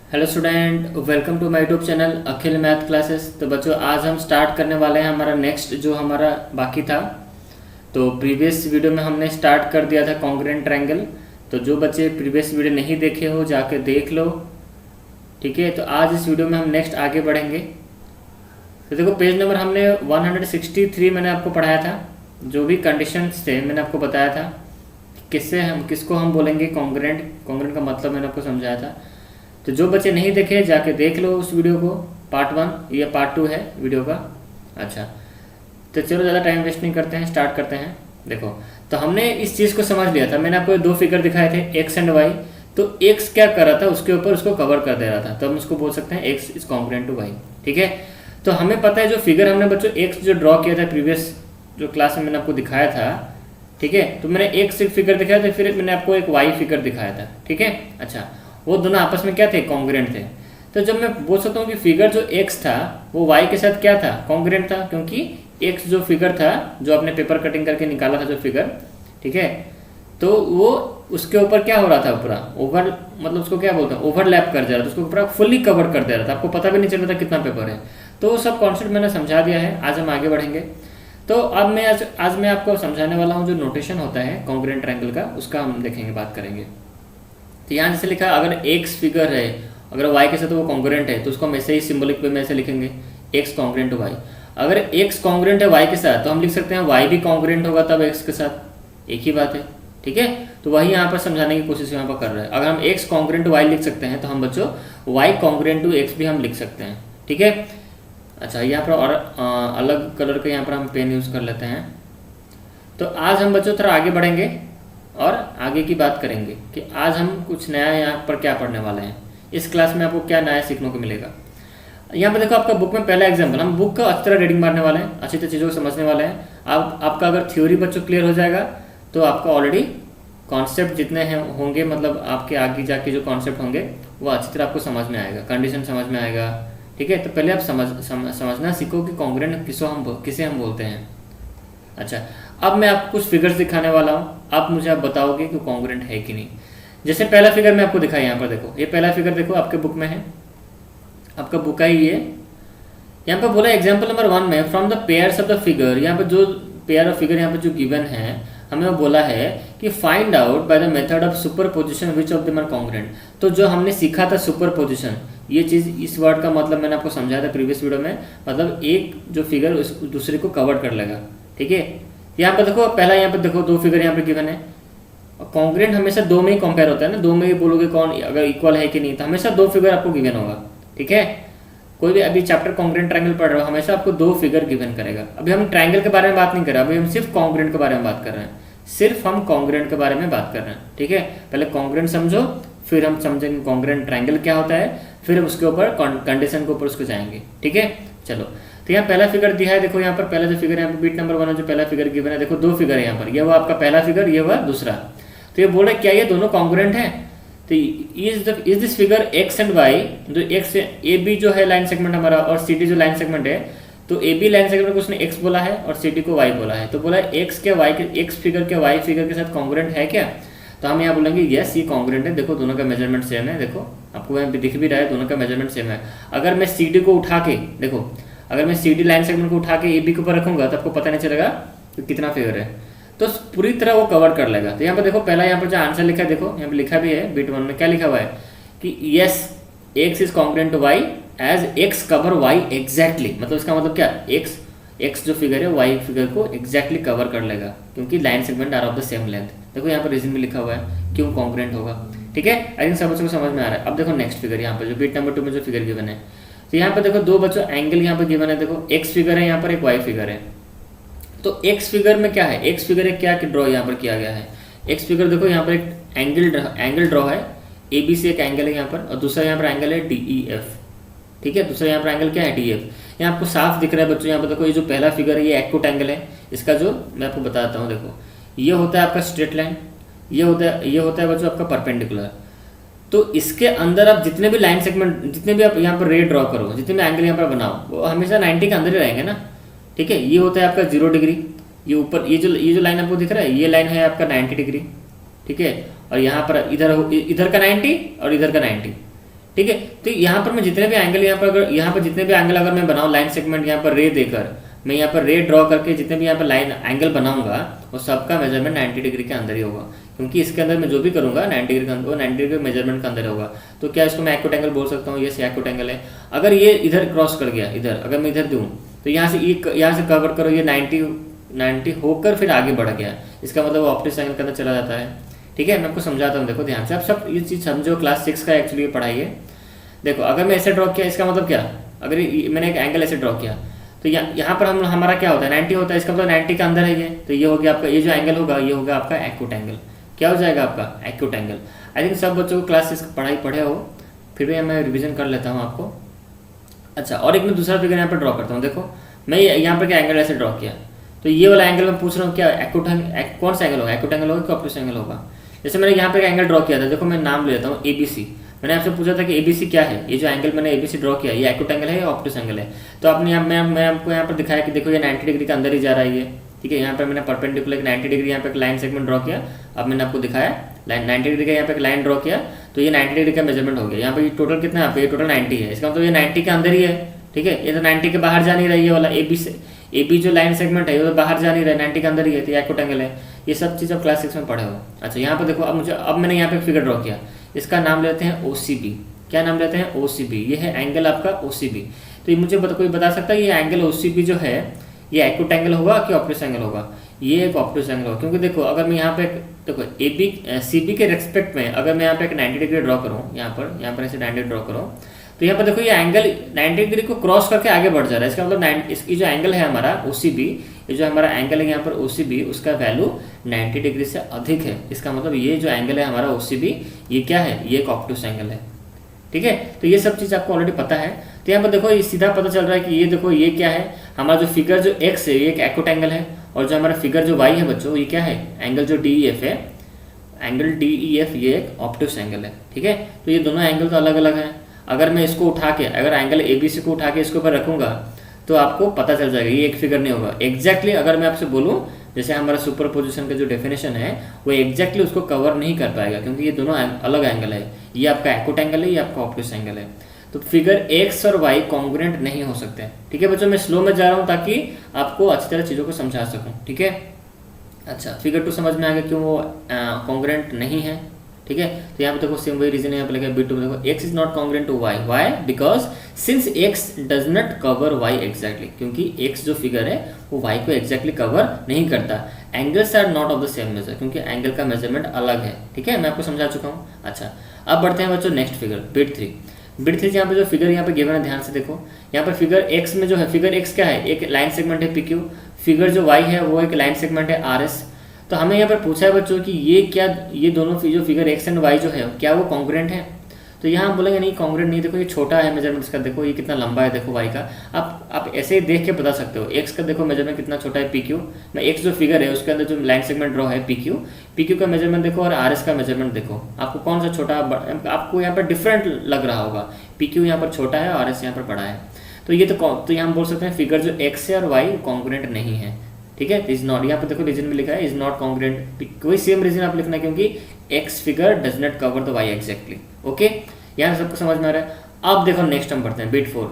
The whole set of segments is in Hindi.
Hello student, welcome to my YouTube channel Akhil math classes. तो बच्चों, आज हम स्टार्ट करने वाले हैं हमारा नेक्स्ट जो हमारा बाकी था। तो प्रीवियस वीडियो में हमने स्टार्ट कर दिया था कॉन्ग्रुएंट ट्रायंगल। तो जो बच्चे प्रीवियस वीडियो नहीं देखे हो जाके देख लो, ठीक है। तो आज इस वीडियो में हम नेक्स्ट आगे बढ़ेंगे। तो देखो, पेज नंबर हमने 163 मैंने आपको पढ़ाया था। जो भी कंडीशंस थे मैंने आपको बताया था किसको हम बोलेंगे कॉन्ग्रुएंट। कॉन्ग्रुएंट का मतलब मैंने आपको समझाया था। तो जो बच्चे नहीं देखे जाके देख लो उस वीडियो को, पार्ट 1, ये पार्ट 2 है वीडियो का। अच्छा, तो चलो ज़्यादा टाइम वेस्ट नहीं करते हैं, स्टार्ट करते हैं। देखो, तो हमने इस चीज़ को समझ लिया था। मैंने आपको दो फिगर दिखाए थे, एक्स एंड वाई। तो एक्स क्या कर रहा था, उसके ऊपर उसको कवर कर दे रहा था, तो हम उसको बोल सकते हैं X is congruent to Y, ठीक है। तो हमें पता है जो फिगर हमने बच्चों एक्स जो ड्रॉ किया था प्रीवियस जो क्लास में मैंने आपको दिखाया था, ठीक है। तो मैंने एक्स एक फिगर दिखाया था, फिर मैंने आपको एक वाई फिगर दिखाया था, ठीक है। अच्छा, वो दोनों आपस में क्या थे, कॉन्ग्रुएंट थे। तो जब मैं बोल सकता हूँ कि फिगर जो एक्स था वो वाई के साथ क्या था, कॉन्ग्रुएंट था, क्योंकि एक्स जो फिगर था जो आपने पेपर कटिंग करके निकाला था जो फिगर, ठीक है। तो वो उसके ऊपर क्या हो रहा था, पूरा ओवर, मतलब उसको क्या बोलते हैं, ओवरलैप कर जा रहा था, उसको पूरा फुल्ली कवर कर दे रहा था, आपको पता भी नहीं चल रहा था कितना पेपर है। तो वो सब कॉन्सेप्ट मैंने समझा दिया है। आज हम आगे बढ़ेंगे। तो अब मैं आज मैं आपको समझाने वाला हूँ जो नोटेशन होता है कॉन्ग्रुएंट ट्रायंगल का, उसका हम देखेंगे, बात करेंगे। तो यहाँ जैसे लिखा, अगर एक्स फिगर है, अगर वाई के साथ वो कॉन्ग्रुएंट है, तो उसको हम ऐसे ही सिंबलिक वे में ऐसे लिखेंगे, एक्स कॉन्ग्रुएंट टू वाई। अगर एक्स कॉन्ग्रुएंट है वाई के साथ, तो हम लिख सकते हैं वाई भी कॉन्ग्रुएंट होगा तब एक्स के साथ, एक ही बात है, ठीक है। तो वही यहाँ पर समझाने की कोशिश यहाँ पर कर रहे हैं। अगर हम एक्स कॉन्ग्रुएंट टू वाई लिख सकते हैं, तो हम बच्चों वाई कॉन्ग्रुएंट टू एक्स भी हम लिख सकते हैं, ठीक है। अच्छा, यहाँ पर और अलग कलर के यहाँ पर हम पेन यूज़ कर लेते हैं। तो आज हम बच्चों थोड़ा आगे बढ़ेंगे और आगे की बात करेंगे कि आज हम कुछ नया यहाँ पर क्या पढ़ने वाले हैं। इस क्लास में आपको क्या नया सीखने को मिलेगा। यहाँ पर देखो, आपका बुक में पहला एग्जाम्पल, हम बुक का अच्छी तरह रीडिंग मारने वाले हैं, अच्छी तरह चीज़ों को समझने वाले हैं। आपका अगर थ्योरी बच्चों क्लियर हो जाएगा तो आपका ऑलरेडी कॉन्सेप्ट जितने हैं होंगे, मतलब आपके आगे जाके जो कॉन्सेप्ट होंगे वो अच्छी तरह आपको समझ में आएगा, कंडीशन समझ में आएगा, ठीक है। तो पहले आप समझना सीखो कि कॉन्ग्रुएंट किसे हम बोलते हैं। अच्छा, अब मैं आपको कुछ फिगर्स दिखाने वाला हूँ, आप मुझे आप बताओगे कि कॉन्ग्रुएंट है कि नहीं। जैसे पहला फिगर मैं आपको दिखाया, यहाँ पर देखो, ये पहला फिगर देखो आपके बुक में है, आपका बुक है ये। यहाँ पर बोला एग्जाम्पल नंबर 1 में, from the pairs of the figure, यहाँ पर जो पेयर ऑफ फिगर यहाँ पर जो गिवन है, हमें वो बोला है कि find out by the method of superposition which of them are congruent. तो जो हमने सीखा था सुपर पोजिशन, ये चीज़, इस वर्ड का मतलब मैंने आपको समझाया था प्रीवियस वीडियो में, मतलब एक जो फिगर उस दूसरे को कवर कर लेगा, ठीक है। यहाँ पर देखो, पहला यहाँ पर देखो, दो फिगर यहाँ पर गिवन है। कॉन्ग्रुएंट हमेशा दो में ही कंपेयर होता है ना, दो में ही बोलोगे कौन अगर इक्वल है कि नहीं, तो हमेशा दो फिगर आपको गिवन होगा, ठीक है। कोई भी अभी चैप्टर कॉन्ग्रुएंट ट्रायंगल पढ़ रहे हो, हमेशा आपको दो फिगर गिवन करेगा। अभी हम ट्रायंगल के बारे में बात नहीं कर रहे, अभी हम सिर्फ कॉन्ग्रुएंट के बारे में बात कर रहे हैं, सिर्फ हम कॉन्ग्रुएंट के बारे में बात कर रहे हैं, ठीक है। पहले कॉन्ग्रुएंट समझो, फिर हम समझेंगे कॉन्ग्रुएंट ट्रायंगल क्या होता है, फिर उसके ऊपर कंडीशन के ऊपर उसको जाएंगे, ठीक है। चलो, तो यहाँ पहला फिगर दिया है, देखो यहाँ पर पहला जो फिगर यहाँ पर बीट नंबर 1 जो पहला फिगर गिवन है, देखो दो फिगर है यहाँ पर, ये हुआ आपका पहला फिगर, ये हुआ दूसरा। तो ये बोल रहे क्या ये दोनों कॉन्ग्रुएंट है। तो is this figure X and Y, जो एक्स ए बी जो है लाइन सेगमेंट हमारा, और सी डी जो लाइन सेगमेंट है, तो ए बी लाइन सेगमेंट को उसने एक्स बोला है और सी डी को वाई बोला है। तो बोला एक्स के वाई के, एक्स फिगर के वाई फिगर के साथ कॉन्ग्रुएंट है क्या। तो हम यहाँ बोलेंगे यस, ये कॉन्ग्रुएंट है। देखो दोनों का मेजरमेंट सेम है, देखो आपको यहाँ पे दिख भी रहा है, दोनों का मेजरमेंट सेम है। अगर मैं सी डी को उठा के, देखो अगर मैं सी डी लाइन सेगमेंट को उठा के ए बी के ऊपर रखूंगा तो आपको पता नहीं चलेगा कि कितना फिगर है, तो पूरी तरह वो कवर कर लेगा। तो यहाँ पर देखो, पहला यहाँ पर जो आंसर लिखा है, देखो यहाँ पर लिखा भी है बीट 1 में, क्या लिखा हुआ है कि yes X is congruent to Y as X cover Y exactly. मतलब इसका मतलब क्या, एक्स जो फिगर है वाई फिगर को एग्जैक्टली कवर कर लेगा, क्योंकि line segment are of the same length. देखो यहाँ पर रीजन भी लिखा हुआ है क्यों कॉन्ग्रुएंट होगा, ठीक है। आई थिंक सब बच्चों को समझ में आ रहा है। अब देखो नेक्स्ट फिगर यहाँ पर जो बीट नंबर 2 में जो फिगर गिवन है, तो यहाँ पर देखो दो बच्चों एंगल यहाँ पर गिवन है, देखो एक्स फिगर है यहाँ पर, एक वाई फिगर है। तो एक्स फिगर में क्या है, एक्स फिगर एक क्या ड्रॉ यहाँ पर किया गया है, एक्स फिगर देखो यहाँ पर एक एंगल ड्रॉ है, ए बी से एक एंगल है यहाँ पर, और दूसरा यहाँ पर एंगल है डी ई एफ, ठीक है। दूसरा यहाँ पर एंगल क्या है, डी एफ। यहाँ आपको साफ दिख रहा है बच्चों, यहाँ पर देखो ये जो पहला फिगर है ये एक्यूट एंगल है, इसका जो मैं आपको बताता हूँ, देखो ये होता है आपका स्ट्रेट लाइन, ये होता है बच्चों आपका परपेंडिकुलर। तो इसके अंदर आप जितने भी लाइन सेगमेंट, जितने भी आप यहाँ पर रे ड्रॉ करो, जितने भी एंगल यहाँ पर बनाओ, वो हमेशा 90 के अंदर ही रहेंगे ना, ठीक है। ये होता है आपका 0 डिग्री, ये ऊपर ये जो लाइन आपको दिख रहा है, ये लाइन है आपका 90 डिग्री, ठीक है। और यहाँ पर इधर का 90 और इधर का 90, ठीक है। तो यहाँ पर मैं जितने भी एंगल यहाँ पर जितने भी एंगल अगर मैं बनाऊँ लाइन सेगमेंट यहाँ पर रे देकर, मैं यहाँ पर रे ड्रॉ करके जितने भी यहाँ पर लाइन एंगल बनाऊंगा वो सबका मेजरमेंट 90 डिग्री के अंदर ही होगा, क्योंकि इसके अंदर मैं जो भी करूंगा 90 डिग्री के अंदर, वो 90 डिग्री मेजरमेंट के अंदर होगा। तो क्या इसको मैं एक्यूट एंगल बोल सकता हूँ? ये एक्यूट एंगल है। अगर ये इधर क्रॉस कर गया, इधर अगर मैं इधर दूँ तो यहाँ से कवर करो, ये 90 होकर फिर आगे बढ़ गया, इसका मतलब ऑप्टिक्स एंगल के अंदर चला जाता है। ठीक है, मैं आपको समझाता हूँ, देखो ध्यान से, आप सब ये चीज़ समझो, क्लास 6 का एक्चुअली पढ़ाई है। देखो अगर मैं ऐसे ड्रॉ किया, इसका मतलब क्या, अगर मैंने एक एंगल ऐसे ड्रॉ किया तो यहाँ पर हमारा क्या होता है 90 होता है, इसका मतलब 90 के अंदर है ये, तो ये हो गया आपका, ये जो एंगल होगा ये होगा आपका एक्यूट एंगल। क्या हो जाएगा आपका एक्यूट एंगल। आई थिंक सब बच्चों को क्लास 6 पढ़ाई पढ़े हो, फिर भी मैं रिविजन कर लेता हूँ आपको। अच्छा, और एक मैं दूसरा फिगर यहाँ पर ड्रॉ करता हूँ। देखो मैं यहाँ पर क्या एंगल ऐसे ड्रॉ किया, तो ये वाला एंगल मैं पूछ रहा हूँ क्या कौन सा एंगल होगा, एक्यूट एंगल होगा कि ऑब्टयूस एंगल होगा। जैसे मैंने यहाँ पे एंगल ड्रॉ किया था, देखो मैं नाम ले लेता हूँ ABC। मैंने आपसे पूछा था कि ABC क्या है, ये जो एंगल मैंने ABC ड्रॉ किया ये एक्यूट एंगल है या ऑब्टयूस एंगल है। तो आपने मैं आपको यहाँ पर दिखाया कि देखो ये 90 डिग्री के अंदर ही जा रहा है ये। ठीक है, यहाँ पर मैंने परपेंडिकुलर 90 डिग्री यहाँ पे एक लाइन सेगमेंट ड्रॉ किया। अब मैंने आपको दिखाया लाइन 90 डिग्री का यहाँ पे एक लाइन ड्रॉ किया, तो ये 90 डिग्री का मेजरमेंट हो गया। यहाँ पे टोटल कितना है, यहाँ पे टोटल 90 है, इसका मतलब ये 90 के अंदर ही है। ठीक है, ये तो 90 के बाहर जा नहीं रहा है, ये वाला AB जो लाइन सेगमेंट है ये तो बाहर जा नहीं रहा है, 90 के अंदर ही है, तो एक्यूट एंगल है। ये सब चीज़ आप क्लास 6 में पढ़े हो। अच्छा, यहाँ पर देखो अब मैंने यहाँ पे फिगर ड्रॉ किया, इसका नाम लेते हैं OCB। क्या नाम लेते हैं? OCB। ये है एंगल आपका OCB। तो ये मुझे कोई बता सकता है ये एंगल OCB जो है ये एक्यूट एंगल होगा कि ऑब्टयूस एंगल होगा? ये एक ऑब्टयूस एंगल होगा, क्योंकि देखो अगर मैं यहाँ पे देखो CB के रेस्पेक्ट में अगर मैं यहाँ पे एक 90 डिग्री ड्रॉ करूँ, यहाँ पर ऐसे 90 ड्रॉ करूँ, तो यहाँ पर देखो ये एंगल 90 डिग्री को क्रॉस करके आगे बढ़ जा रहा है। इसका मतलब इसकी जो एंगल है हमारा OCB, ये जो हमारा एंगल है यहाँ पर OCB, उसका वैल्यू 90 डिग्री से अधिक है। इसका मतलब ये जो एंगल है हमारा OCB ये क्या है, ये एक ऑब्टयूस एंगल है। ठीक है, तो ये सब चीज़ आपको ऑलरेडी पता है। तो यहाँ पर देखो ये सीधा पता चल रहा है कि ये देखो ये क्या है, हमारा जो फिगर जो X है ये एक एक्यूट एंगल है, और जो हमारा फिगर जो Y है बच्चों ये क्या है, एंगल जो DEF है, एंगल DEF ये एक ऑब्टयूस एंगल है। ठीक है, तो ये दोनों एंगल तो अलग अलग हैं। अगर मैं इसको उठा के अगर एंगल ABC को उठा के इसके ऊपर रखूंगा तो आपको पता चल जाएगा ये एक फिगर नहीं होगा। एग्जैक्टली अगर मैं आपसे बोलूं जैसे हमारा सुपरपोजिशन का जो डेफिनेशन है वो एग्जैक्टली उसको कवर नहीं कर पाएगा, क्योंकि ये दोनों अलग एंगल है। ये आपका एक्यूट एंगल है, ये आपका ऑब्टयूस एंगल है। तो फिगर X और Y कॉन्ग्रुएंट नहीं हो सकते। ठीक है बच्चों, मैं स्लो में जा रहा हूँ ताकि आपको अच्छी तरह चीज़ों को समझा सकूँ। ठीक है, अच्छा फिगर 2 समझ में आ गया क्यों वो कॉन्ग्रुएंट नहीं है। ठीक है, तो यहाँ पे देखो सेम वही रीजन है, यहाँ पे लिखा B2 में देखो X is not congruent to Y। Why? Because since X does not cover Y exactly, क्योंकि X जो फिगर है वो Y को एग्जैक्टली कवर नहीं करता। Angles are not of the same measure, क्योंकि एंगल का मेजरमेंट अलग है। ठीक है, मैं आपको समझा चुका हूँ। अच्छा, अब बढ़ते हैं बच्चों नेक्स्ट फिगर बिट 3। बिट 3 यहाँ पे जो फिगर यहाँ पे गिवन है, ध्यान से देखो, यहाँ पर फिगर X में जो है, फिगर X क्या है, एक लाइन सेगमेंट है PQ, फिगर जो Y है वो एक लाइन सेगमेंट है RS। तो हमें यहाँ पर पूछा है बच्चों कि ये दोनों जो फिगर X एंड Y जो है क्या वो कॉन्ग्रुएंट है? तो यहाँ हम बोलेंगे नहीं कॉन्ग्रुएंट नहीं। देखो ये छोटा है मेजरमेंट इसका, देखो ये कितना लंबा है, देखो Y का आप ऐसे ही देख के बता सकते हो। X का देखो मेजरमेंट कितना छोटा है PQ में, X जो फिगर है उसके अंदर जो लाइन सेगमेंट ड्रॉ है PQ का मेजरमेंट देखो और RS का मेजरमेंट देखो, आपको कौन सा छोटा आपको यहाँ पर डिफरेंट लग रहा होगा। PQ यहाँ पर छोटा है, RS यहाँ पर बड़ा है। तो ये तो यहाँ हम बोल सकते हैं फिगर जो X है और Y कॉन्ग्रुएंट नहीं है। ठीक है, इज नॉट, यहाँ पे देखो रीजन में लिखा है इज नॉट कॉन्ग्रुएंट, कोई सेम रीजन आप लिखना है क्योंकि X figure does not cover the Y exactly. Okay, यहाँ सबको समझ में आ रहा है। अब देखो नेक्स्ट हम पढ़ते हैं बिट 4।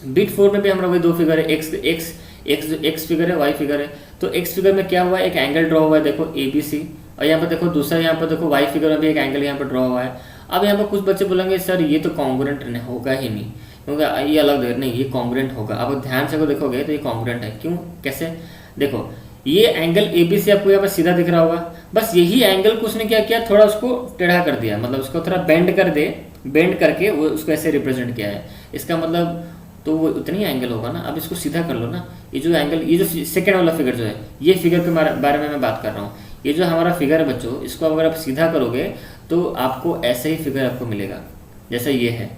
बिट 4 में भी हमारा वही दो फिगर है, X फिगर है, Y फिगर है। तो X फिगर में क्या हुआ है, एक एंगल ड्रॉ हुआ है देखो ABC, और यहाँ पर देखो दूसरा यहाँ पर देखो Y फिगर में भी एक एंगल यहाँ पर ड्रॉ हुआ है। अब यहाँ पर कुछ बच्चे बोलेंगे सर ये तो कॉन्ग्रुएंट होगा ही नहीं, क्योंकि ये अलग देख नहीं, ये कॉन्ग्रुएंट होगा। अब ध्यान से देखोगे तो ये कॉन्ग्रुएंट है। क्यों, कैसे? देखो ये एंगल ABC आपको यहाँ पर सीधा दिख रहा होगा, बस यही एंगल को उसने क्या किया, थोड़ा उसको टेढ़ा कर दिया, मतलब उसको थोड़ा बेंड करके वो उसको ऐसे रिप्रेजेंट किया है। इसका मतलब तो वो उतनी एंगल होगा ना। अब इसको सीधा कर लो ना, ये जो एंगल, ये जो सेकेंड वाला फिगर जो है, ये फिगर के बारे में मैं बात कर रहा हूँ। ये जो हमारा फिगर है बच्चों, इसको अगर आप सीधा करोगे तो आपको ऐसे ही फिगर आपको मिलेगा जैसा ये है,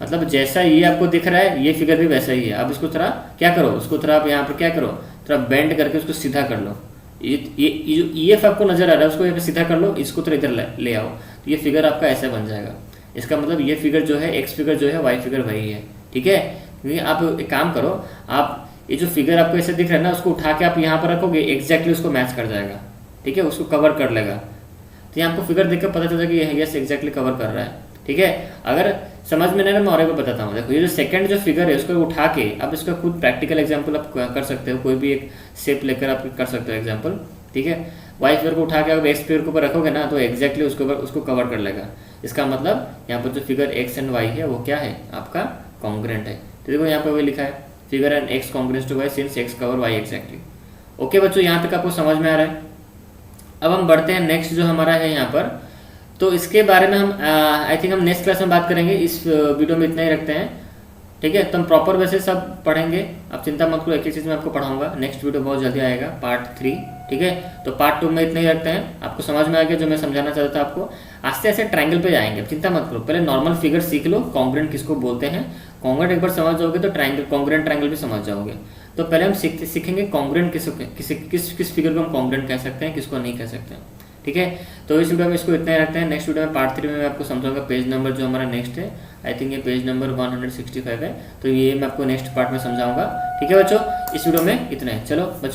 मतलब जैसा ये आपको दिख रहा है ये फिगर भी वैसा ही है। अब इसको थोड़ा क्या करो, उसको थोड़ा आप यहाँ पर क्या करो, थोड़ा बेंड करके उसको सीधा कर लो। ये जो EF आपको नजर आ रहा है उसको यहाँ पे सीधा कर लो, इसको तो इधर ले आओ, तो ये फिगर आपका ऐसा बन जाएगा। इसका मतलब ये फिगर जो है, X फिगर जो है, Y फिगर वही है। ठीक है, क्योंकि आप एक काम करो, आप ये जो फिगर आपको ऐसे दिख रहा है ना, उसको उठा के आप यहाँ पर रखोगे, एग्जैक्टली उसको मैच कर जाएगा। ठीक है, उसको कवर कर लेगा। तो यहाँ आपको फिगर देख कर पता चल जाएगा कि यस एग्जैक्टली कवर कर रहा है। ठीक है। अगर समझ में नहीं, मैं और एक बार बताता हूँ। देखो ये जो सेकंड जो फिगर है उसको उठा के आप इसका खुद प्रैक्टिकल एग्जांपल आप कर सकते हो, कोई भी एक शेप लेकर आप कर सकते हो एग्जांपल, ठीक है। वाई फिगर को उठा के अगर एक्स फिगर के ऊपर रखोगे ना तो एग्जैक्टली उसको कवर कर लेगा। इसका मतलब यहाँ पर जो फिगर एक्स एंड वाई है वो क्या है, आपका कॉन्ग्रेंट है। तो देखो यहाँ पर वही लिखा है, figure and X congruence to Y since X cover Y exactly. Okay बच्चों, यहाँ तक आपको समझ में आ रहा है। अब हम बढ़ते हैं नेक्स्ट जो हमारा है यहाँ पर, तो इसके बारे में हम आई थिंक हम नेक्स्ट क्लास में बात करेंगे। इस वीडियो में इतना ही रखते हैं, ठीक है। तो हम प्रॉपर वैसे सब पढ़ेंगे, आप चिंता मत करो, एक एक चीज़ में आपको पढ़ाऊंगा। नेक्स्ट वीडियो बहुत जल्दी आएगा, पार्ट 3, ठीक है। तो पार्ट 2 में इतना ही रखते हैं। आपको समझ में आ गया जो मैं समझाना चाहता था आपको। आस्ते आस्ते ट्रायंगल पे जाएंगे, चिंता मत करो। पहले नॉर्मल फिगर सीख लो, कॉन्ग्रेंट किसको बोलते हैं। कॉन्ग्रेंट एक बार समझ जाओगे तो ट्रायंगल, कॉन्ग्रेंट ट्रायंगल भी समझ जाओगे। तो पहले हम सीखेंगे कॉन्ग्रेंट किस फिगर को हम कॉन्ग्रेंट कह सकते हैं, किसको नहीं कह सकते हैं, ठीक है। तो इस वीडियो में इसको इतना ही रखते हैं। नेक्स्ट वीडियो में पार्ट 3 में मैं आपको समझाऊंगा पेज नंबर जो हमारा नेक्स्ट है, आई थिंक ये पेज नंबर 165 है। तो ये मैं आपको नेक्स्ट पार्ट में समझाऊंगा, ठीक है बच्चों। इस वीडियो में इतना है। चलो बच्चों।